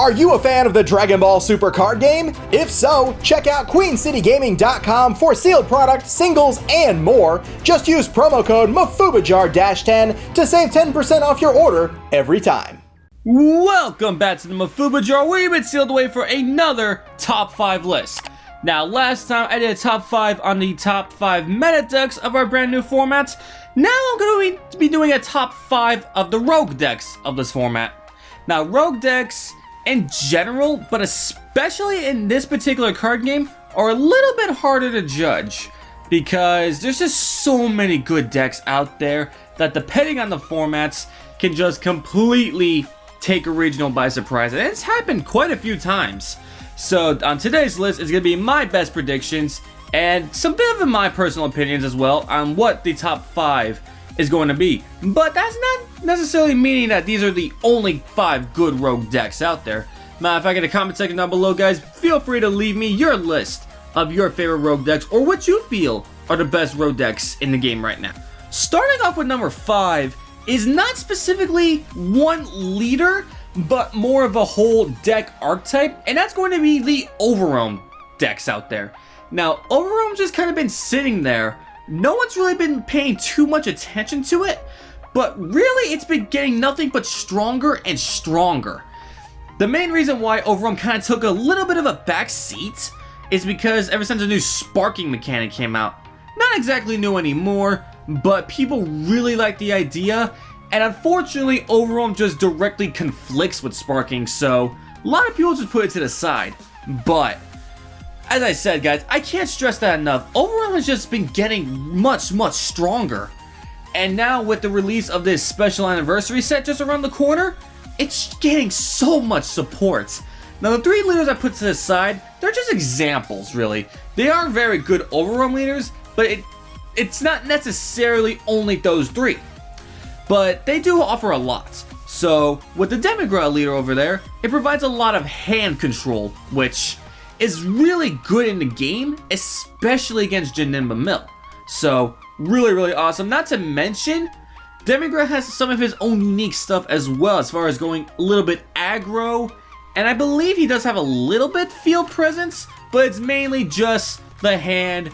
Are you a fan of the Dragon Ball Super card game? If so, check out QueenCityGaming.com for sealed product, singles, and more. Just use promo code MafubaJar-10 to save 10% off your order every time. Welcome back to the Mafuba Jar, where you've been sealed away for another top 5 list. Now, last time I did a top 5 on the top 5 meta decks of our brand new formats. Now I'm going to be doing a top 5 of the rogue decks of this format. Now, rogue decks in general, but especially in this particular card game, are a little bit harder to judge because there's just so many good decks out there that, depending on the formats, can just completely take original by surprise. And it's happened quite a few times. So on today's list is going to be my best predictions and some bit of my personal opinions as well on what the top 5 is going to be. But that's not necessarily meaning that these are the only 5 good rogue decks out there. Matter of fact, in the comment section down below, guys, feel free to leave me your list of your favorite rogue decks or what you feel are the best rogue decks in the game right now. Starting off with number 5 is not specifically one leader, but more of a whole deck archetype, and that's going to be the Overwhelm decks out there. Now, Overwhelm's just kind of been sitting there. No one's really been paying too much attention to it, but really it's been getting nothing but stronger and stronger. The main reason why Overwhelm kind of took a little bit of a back seat is because ever since the new sparking mechanic came out, not exactly new anymore, but people really like the idea, and unfortunately Overwhelm just directly conflicts with sparking, so a lot of people just put it to the side. But as I said, guys, I can't stress that enough. Overwhelm has just been getting much stronger. And now with the release of this special anniversary set just around the corner, it's getting so much support. Now, the 3 leaders I put to the side, they're just examples, really. They are very good Overwhelm leaders, but it's not necessarily only those 3. But they do offer a lot. So, with the Demigra leader over there, it provides a lot of hand control, which is really good in the game, especially against Janemba Mill. So, really awesome. Not to mention, Demigra has some of his own unique stuff as well, as far as going a little bit aggro, and I believe he does have a little bit field presence, but it's mainly just the hand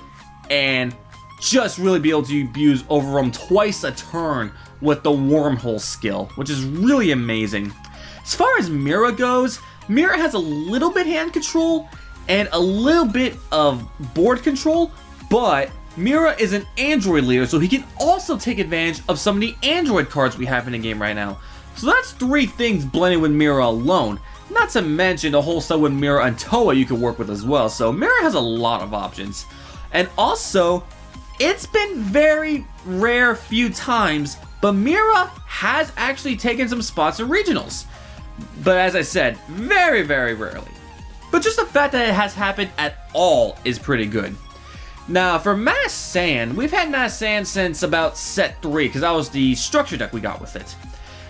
and just really be able to use Overwhelm twice a turn with the Wormhole skill, which is really amazing. As far as Mira goes, Mira has a little bit hand control and a little bit of board control, but Mira is an Android leader, so he can also take advantage of some of the Android cards we have in the game right now. So that's 3 things blending with Mira alone. Not to mention the whole stuff with Mira and Toa you can work with as well. So Mira has a lot of options. And also, it's been very rare few times, but Mira has actually taken some spots in regionals. But as I said, very rarely. But just the fact that it has happened at all is pretty good. Now, for Mass Sand, we've had Mass Sand since about set 3, because that was the structure deck we got with it.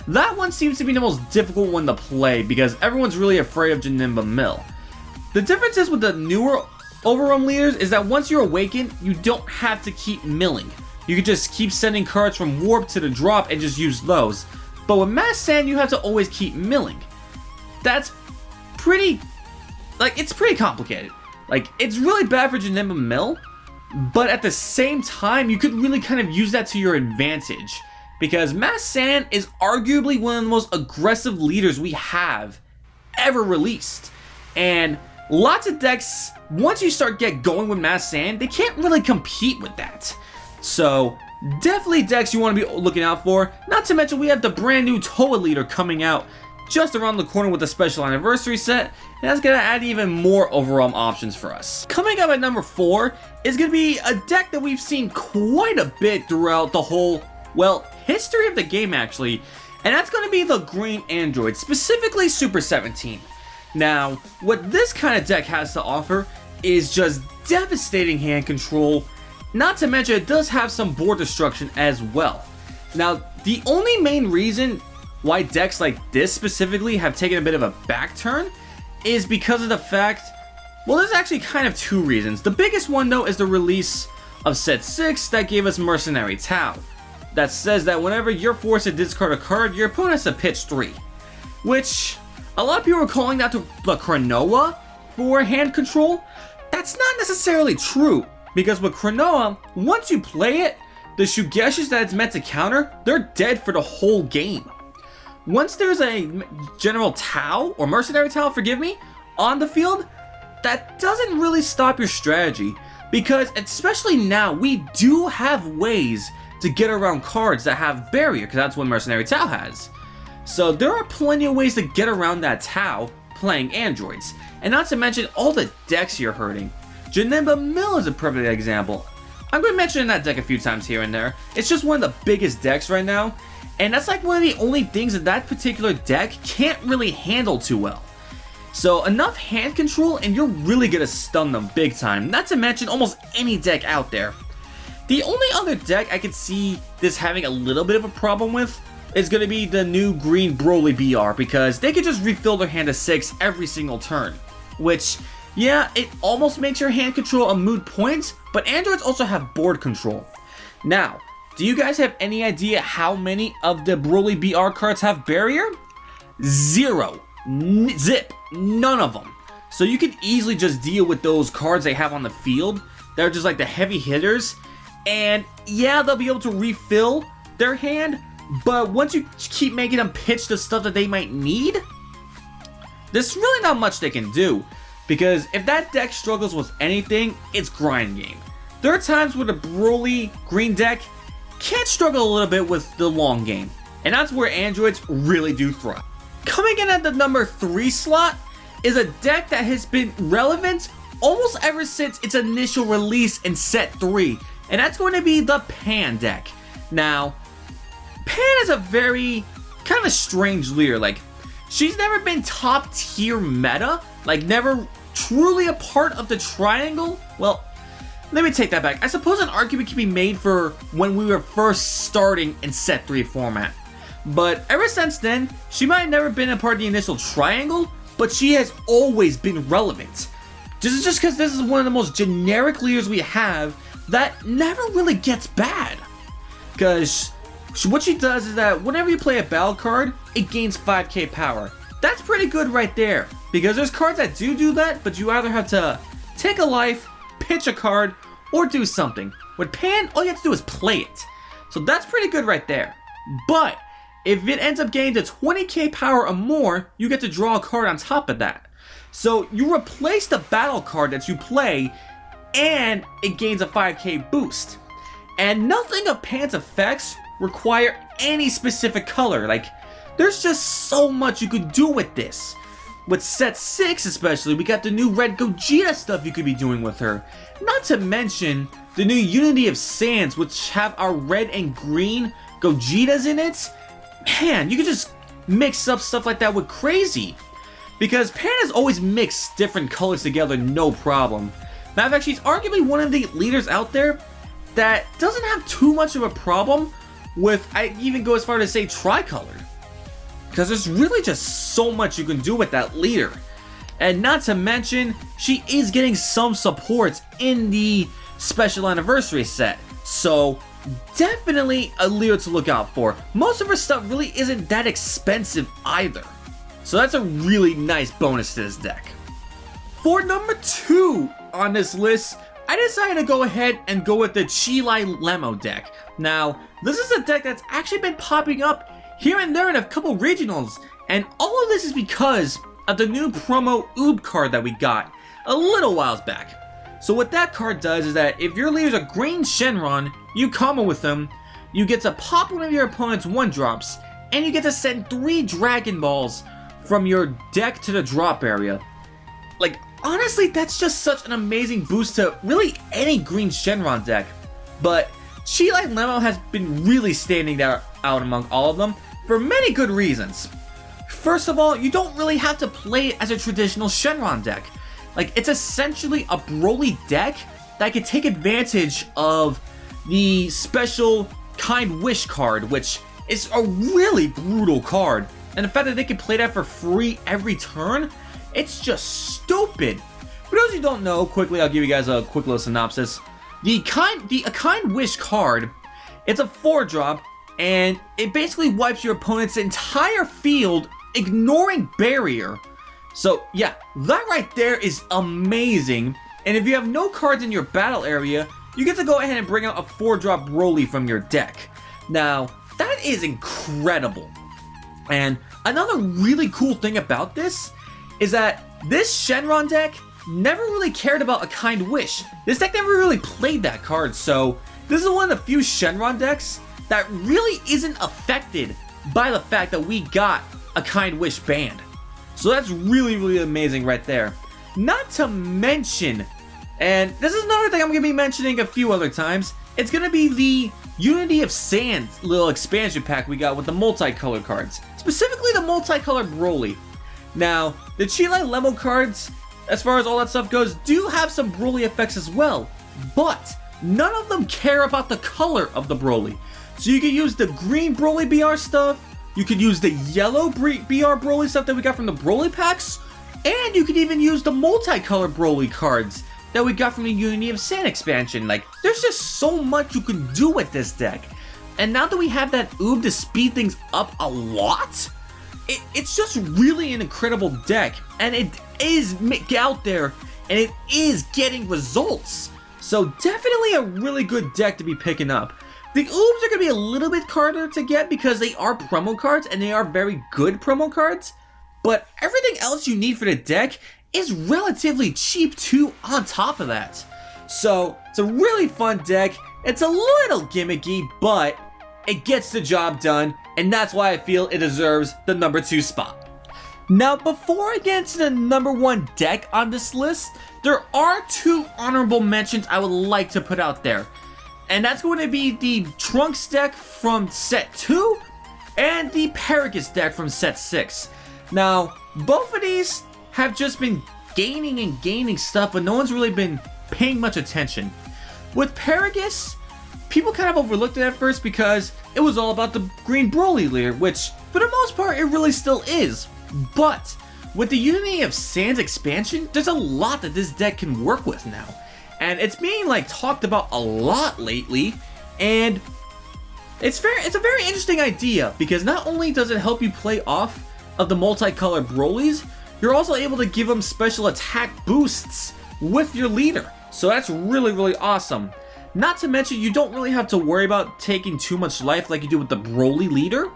That one seems to be the most difficult one to play, because everyone's really afraid of Janemba Mill. The difference is with the newer Overwhelm leaders is that once you awaken, you don't have to keep milling. You can just keep sending cards from Warp to the drop and just use those. But with Mass Sand, you have to always keep milling. That's pretty... it's pretty complicated. It's really bad for Janemba Mill, but at the same time, you could really kind of use that to your advantage. Because Mass Sand is arguably one of the most aggressive leaders we have ever released. And lots of decks, once you start going with Mass Sand, they can't really compete with that. So, definitely decks you want to be looking out for. Not to mention, we have the brand new Toa leader coming out just around the corner with the special anniversary set, and that's going to add even more Overwhelm options for us. Coming up at number 4 is going to be a deck that we've seen quite a bit throughout the whole, history of the game actually, and that's going to be the Green Android, specifically Super 17. Now, what this kind of deck has to offer is just devastating hand control, not to mention it does have some board destruction as well. Now, the only main reason why decks like this specifically have taken a bit of a back turn is because of the fact, there's actually kind of 2 reasons. The biggest one though is the release of set 6 that gave us Mercenary Tau. That says that whenever you're forced to discard a card, your opponent has to pitch 3. Which, A lot of people are calling that the Cronoa for hand control. That's not necessarily true, because with Cronoa, once you play it, the Shugeshis that it's meant to counter, they're dead for the whole game. Once there's a General Tao, or Mercenary Tao, forgive me, on the field, that doesn't really stop your strategy, because especially now, we do have ways to get around cards that have barrier, because that's what Mercenary Tao has. So there are plenty of ways to get around that Tao playing androids, and not to mention all the decks you're hurting. Janemba Mill is a perfect example. I'm going to mention that deck a few times here and there. It's just one of the biggest decks right now, and that's like one of the only things that that particular deck can't really handle too well. So enough hand control and you're really going to stun them big time, not to mention almost any deck out there. The only other deck I could see this having a little bit of a problem with is going to be the new green Broly BR, because they could just refill their hand to 6 every single turn, which, yeah, it almost makes your hand control a moot point, but androids also have board control. Now, do you guys have any idea how many of the Broly BR cards have barrier? 0. Zip. None of them. So you could easily just deal with those cards they have on the field. They're just like the heavy hitters. And yeah, they'll be able to refill their hand, but once you keep making them pitch the stuff that they might need, there's really not much they can do. Because if that deck struggles with anything, it's grind game. There are times where the Broly green deck can struggle a little bit with the long game, and that's where androids really do thrive. Coming in at the number 3 slot is a deck that has been relevant almost ever since its initial release in set 3, and that's going to be the Pan deck. Now, Pan is a very kind of strange leader. Like, she's never been top tier meta, like never truly a part of the triangle. Well, let me take that back. I suppose an argument can be made for when we were first starting in set 3 format. But ever since then, she might have never been a part of the initial triangle, but she has always been relevant. Just because this is one of the most generic leaders we have that never really gets bad. Because what she does is that whenever you play a battle card, it gains 5k power. That's pretty good right there, because there's cards that do that, but you either have to take a life, pitch a card, or do something. With Pan, all you have to do is play it. So that's pretty good right there. But if it ends up getting to 20k power or more, you get to draw a card on top of that. So you replace the battle card that you play, and it gains a 5k boost. And nothing of Pan's effects require any specific color. Like, there's just so much you could do with this. With set 6 especially, we got the new red Gogeta stuff you could be doing with her. Not to mention the new Unity of Sands, which have our red and green Gogetas in it. Man, you could just mix up stuff like that with crazy. Because Pan has always mixed different colors together, no problem. Matter of fact, she's arguably one of the leaders out there that doesn't have too much of a problem with, I even go as far to say, tricolored. Because there's really just so much you can do with that leader. And not to mention, she is getting some support in the special anniversary set. So definitely a leader to look out for. Most of her stuff really isn't that expensive either. So that's a really nice bonus to this deck. For number 2 on this list, I decided to go ahead and go with the Cheelai Lemo deck. Now, this is a deck that's actually been popping up here and there in a couple regionals, and all of this is because of the new promo Oob card that we got a little whiles back. So what that card does is that if your leader's a green Shenron, you combo with them, you get to pop one of your opponent's 1-drops, and you get to send 3 Dragon Balls from your deck to the drop area. Like, honestly, that's just such an amazing boost to really any green Shenron deck. But Cheelai Lemo has been really standing out among all of them for many good reasons. First of all, you don't really have to play it as a traditional Shenron deck. Like, it's essentially a Broly deck that can take advantage of the special Kind Wish card, which is a really brutal card. And the fact that they can play that for free every turn, it's just stupid. For those who don't know, quickly, I'll give you guys a quick little synopsis. A Kind Wish card, it's a 4-drop, and it basically wipes your opponent's entire field ignoring barrier. So yeah, that right there is amazing. And if you have no cards in your battle area, you get to go ahead and bring out a 4-drop Broly from your deck. Now, that is incredible. And another really cool thing about this is that this Shenron deck never really cared about a Kind Wish. This deck never really played that card, so this is one of the few Shenron decks that really isn't affected by the fact that we got a Kind Wish banned. So that's really, really amazing right there. Not to mention, and this is another thing I'm going to be mentioning a few other times, it's going to be the Unity of Sands little expansion pack we got with the multicolored cards. Specifically the multicolored Broly. Now, the Cheelai Lemo cards, as far as all that stuff goes, do have some Broly effects as well. But none of them care about the color of the Broly. So you can use the green Broly BR stuff, you could use the yellow BR Broly stuff that we got from the Broly packs, and you could even use the multicolored Broly cards that we got from the Unity of Sand expansion. Like, there's just so much you can do with this deck. And now that we have that oob to speed things up a lot, it's just really an incredible deck. And it is out there, and it is getting results. So definitely a really good deck to be picking up. The oobs are going to be a little bit harder to get because they are promo cards, and they are very good promo cards. But everything else you need for the deck is relatively cheap too on top of that. So it's a really fun deck. It's a little gimmicky, but it gets the job done, and that's why I feel it deserves the number 2 spot. Now, before I get into the number 1 deck on this list, there are 2 honorable mentions I would like to put out there. And that's going to be the Trunks deck from set 2 and the Paragus deck from set 6. Now, both of these have just been gaining stuff, but no one's really been paying much attention. With Paragus, people kind of overlooked it at first because it was all about the green Broly leader, which for the most part it really still is. But with the Unity of Sands expansion, there's a lot that this deck can work with now. And it's being like talked about a lot lately, and it's a very interesting idea because not only does it help you play off of the multicolored Brolys, you're also able to give them special attack boosts with your leader. So that's really, really awesome. Not to mention, you don't really have to worry about taking too much life like you do with the Broly leader,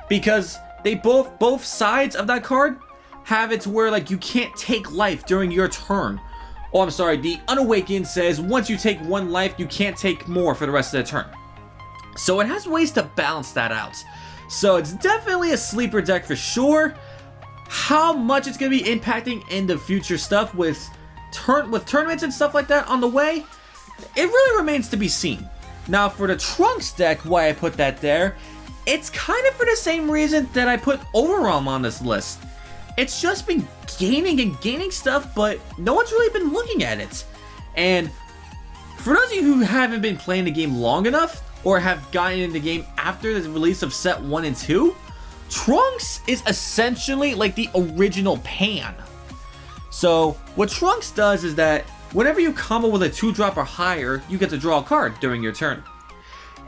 because they both sides of that card have it to where like you can't take life during your turn. Oh, I'm sorry, the Unawakened says once you take 1 life, you can't take more for the rest of the turn. So it has ways to balance that out. So it's definitely a sleeper deck for sure. How much it's going to be impacting in the future stuff with tournaments and stuff like that on the way, it really remains to be seen. Now for the Trunks deck, why I put that there, it's kind of for the same reason that I put Overwhelm on this list. It's just been gaining stuff, but no one's really been looking at it. And for those of you who haven't been playing the game long enough, or have gotten in the game after the release of set 1 and 2, Trunks is essentially like the original Pan. So what Trunks does is that whenever you combo with a 2-drop or higher, you get to draw a card during your turn.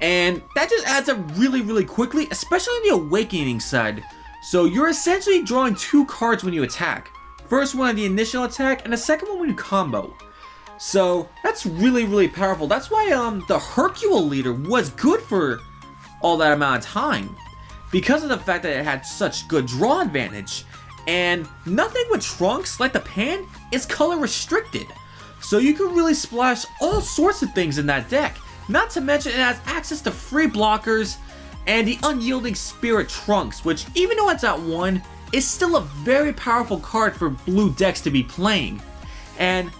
And that just adds up really, really quickly, especially on the Awakening side. So you're essentially drawing 2 cards when you attack. First one on the initial attack, and the second one when you combo. So that's really, really powerful. That's why the Hercule leader was good for all that amount of time, because of the fact that it had such good draw advantage. And nothing with Trunks, like the Pan, is color restricted. So you can really splash all sorts of things in that deck. Not to mention it has access to free blockers and the Unyielding Spirit Trunks, which even though it's at 1, is still a very powerful card for blue decks to be playing. And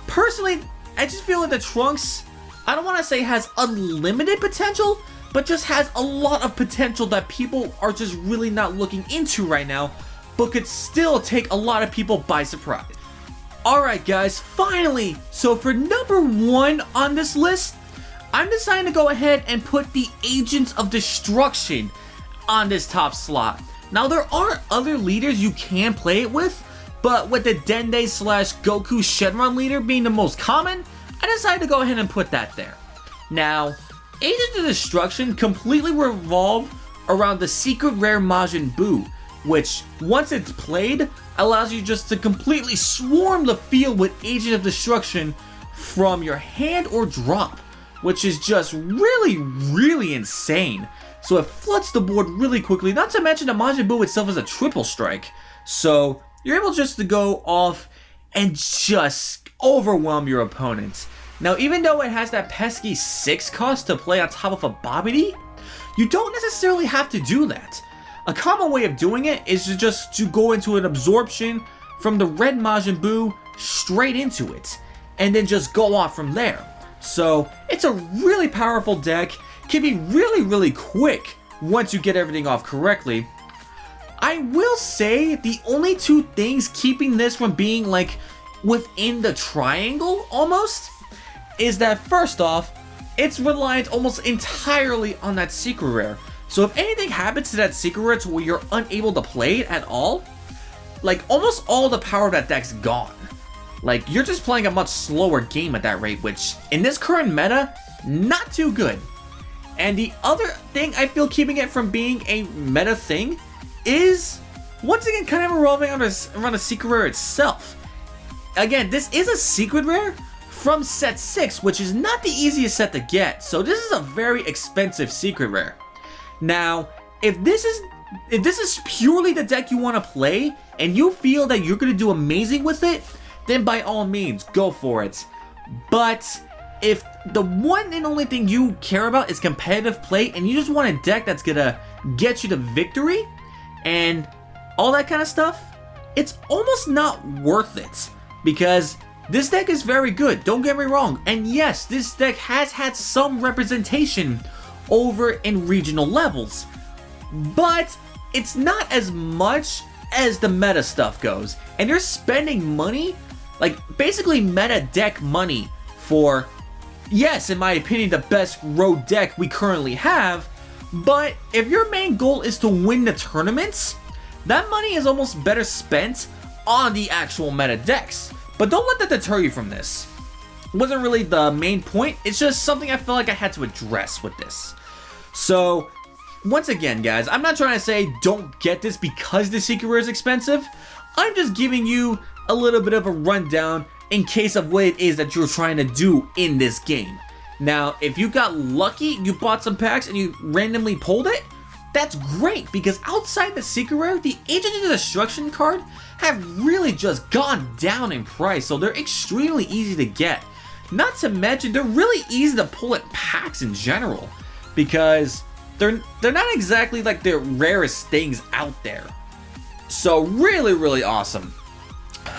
personally, I just feel like the Trunks, I don't want to say has unlimited potential, but just has a lot of potential that people are just really not looking into right now, but could still take a lot of people by surprise. Alright guys, finally! So for number 1 on this list, I'm deciding to go ahead and put the Agents of Destruction on this top slot. Now there are other leaders you can play it with, but with the Dende / Goku Shenron leader being the most common, I decided to go ahead and put that there. Now, Agents of Destruction completely revolve around the secret rare Majin Buu, which, once it's played, allows you just to completely swarm the field with Agent of Destruction from your hand or drop, which is just really insane. So it floods the board really quickly, not to mention the Majin Buu itself is a triple strike. So you're able just to go off and just overwhelm your opponent. Now, even though it has that pesky 6 cost to play on top of a Babidi, you don't necessarily have to do that. A common way of doing it is just to go into an absorption from the red Majin Buu straight into it, and then just go off from there. So it's a really powerful deck, can be really quick once you get everything off correctly. I will say the only 2 things keeping this from being like within the triangle almost is that, first off, it's reliant almost entirely on that secret rare. So if anything happens to that secret rare to where you're unable to play it at all, like almost all the power of that deck's gone. Like, you're just playing a much slower game at that rate, which in this current meta, not too good. And the other thing I feel keeping it from being a meta thing is, once again, kind of revolving around the secret rare itself. Again, this is a secret rare from set 6, which is not the easiest set to get, so this is a very expensive secret rare. Now, if this is purely the deck you want to play, and you feel that you're going to do amazing with it, then by all means, go for it. But if the one and only thing you care about is competitive play, and you just want a deck that's going to get you to victory, and all that kind of stuff, it's almost not worth it. Because this deck is very good, don't get me wrong. And yes, this deck has had some representation over in regional levels, but it's not as much as the meta stuff goes. And you're spending money, like basically meta deck money for, yes, in my opinion, the best road deck we currently have. But if your main goal is to win the tournaments, that money is almost better spent on the actual meta decks. But don't let that deter you from this. It wasn't really the main point, it's just something I felt like I had to address with this. So, once again guys, I'm not trying to say don't get this because the secret rare is expensive. I'm just giving you a little bit of a rundown in case of what it is that you're trying to do in this game. Now, if you got lucky, you bought some packs and you randomly pulled it, that's great, because outside the secret rare, the Agent of Destruction card have really just gone down in price, so they're extremely easy to get. Not to mention, they're really easy to pull at packs in general, because they're not exactly like the rarest things out there. So really awesome.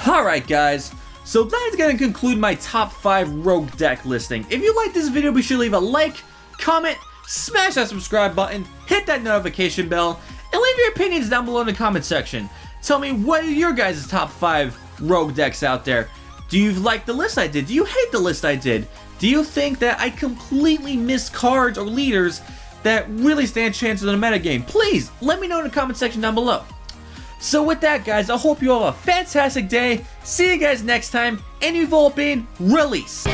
Alright guys, so that's going to conclude my top 5 rogue deck listing. If you like this video, be sure to leave a like, comment, smash that subscribe button, hit that notification bell, and leave your opinions down below in the comment section. Tell me, what are your guys' top 5 rogue decks out there? Do you like the list I did? Do you hate the list I did? Do you think that I completely missed cards or leaders that really stand chances in the metagame? Please, let me know in the comment section down below. So with that guys, I hope you all have a fantastic day. See you guys next time, and you've all been released.